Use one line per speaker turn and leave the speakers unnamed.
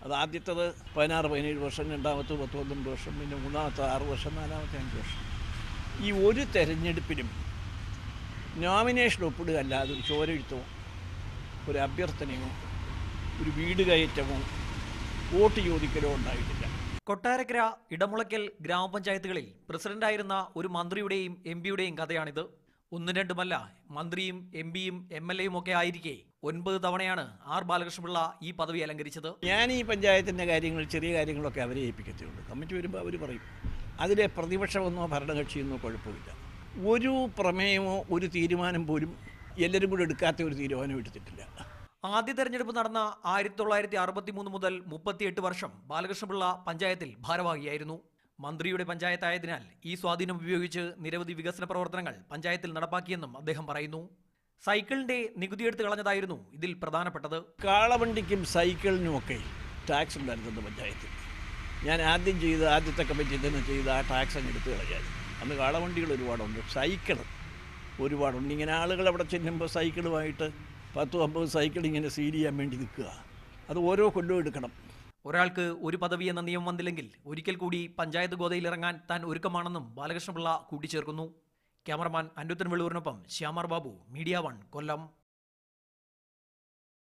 അത് ആദ്യത്തേത് 16-17 വർഷം, രണ്ടാമത്തെ 10-12 വർഷം, പിന്നെ മൂന്നാമത്തെ 6 വർഷം, നാലാമത്തെ 5 വർഷം. ഈ ഒരു തെരഞ്ഞെടുപ്പിലും നോമിനേഷൻ ഒപ്പിടുക അല്ലാതെ ഒരു ചോരെഴുത്തോ ഒരു അഭ്യർത്ഥനയോ ഒരു വീട് കയറ്റമോ വോട്ട് ചോദിക്കലോ ഉണ്ടായിട്ടില്ല.
കൊട്ടാരക്കര, ഇടമുളയ്ക്കൽ ഗ്രാമപഞ്ചായത്തുകളിൽ പ്രസിഡന്റായിരുന്ന ഒരു മന്ത്രിയുടെയും എം പിയുടെയും കഥയാണിത്. ഒന്നും രണ്ടുമല്ല, മന്ത്രിയും എം പിയും MLA യും ഒക്കെ ആയിരിക്കെ 9 തവണയാണ് ആർ ബാലകൃഷ്ണപിള്ള ഈ പദവി അലങ്കരിച്ചത്.
ഞാൻ ഈ പഞ്ചായത്തിൻ്റെ കാര്യങ്ങൾ, ചെറിയ കാര്യങ്ങളൊക്കെ അവരെ ഏൽപ്പിക്കത്തുള്ളൂ. കമ്മിറ്റി വരുമ്പോൾ അവർ പറയും. അതിലെ പ്രതിപക്ഷമെന്നോ ഭരണകക്ഷിയെന്നോ കുഴപ്പമില്ല. ഒരു പ്രമേയമോ ഒരു തീരുമാനം പോലും എല്ലാവരും കൂടെ എടുക്കാത്ത ഒരു തീരുമാനം എടുത്തിട്ടില്ല.
ആദ്യ തെരഞ്ഞെടുപ്പ് നടന്ന 1963 മുതൽ 38 വർഷം ബാലകൃഷ്ണപിള്ള പഞ്ചായത്തിൽ ഭാരവാഹിയായിരുന്നു. മന്ത്രിയുടെ പഞ്ചായത്തായതിനാൽ ഈ സ്വാധീനം ഉപയോഗിച്ച് നിരവധി വികസന പ്രവർത്തനങ്ങൾ പഞ്ചായത്തിൽ നടപ്പാക്കിയെന്നും അദ്ദേഹം പറയുന്നു. സൈക്കിളിന്റെ നികുതി എടുത്തു കളഞ്ഞതായിരുന്നു ഇതിൽ പ്രധാനപ്പെട്ടത്.
കാളവണ്ടിക്കും സൈക്കിളിനുമൊക്കെ ടാക്സ് ഉണ്ടായിരുന്നത് പഞ്ചായത്തിൽ. ഞാൻ ആദ്യത്തെ കമ്മിറ്റി തന്നെ ചെയ്ത് ആ ടാക്സ് അങ്ങ് എടുത്തു കളയാൻ. അന്ന് കാളവണ്ടികൾ ഒരുപാടുണ്ട്, സൈക്കിൾ ഒരുപാടുണ്ട്. ഇങ്ങനെ ആളുകൾ അവിടെ ചെല്ലുമ്പോൾ സൈക്കിളുമായിട്ട് 10-50 സൈക്കിൾ ഇങ്ങനെ സീൽ ചെയ്യാൻ വേണ്ടി നിൽക്കുക. അത് ഓരോ കൊല്ലവും എടുക്കണം.
ഒരാൾക്ക് ഒരു പദവി എന്ന നിയമം വന്നില്ലെങ്കിൽ ഒരിക്കൽ കൂടി പഞ്ചായത്ത് ഗോതയിലിറങ്ങാൻ താൻ ഒരുക്കമാണെന്നും ബാലകൃഷ്ണപിള്ള കൂട്ടിച്ചേർക്കുന്നു. ക്യാമറമാൻ അന്വത്തൻ വെള്ളൂരിനൊപ്പം ശ്യാമർ ബാബു, മീഡിയ 1, കൊല്ലം.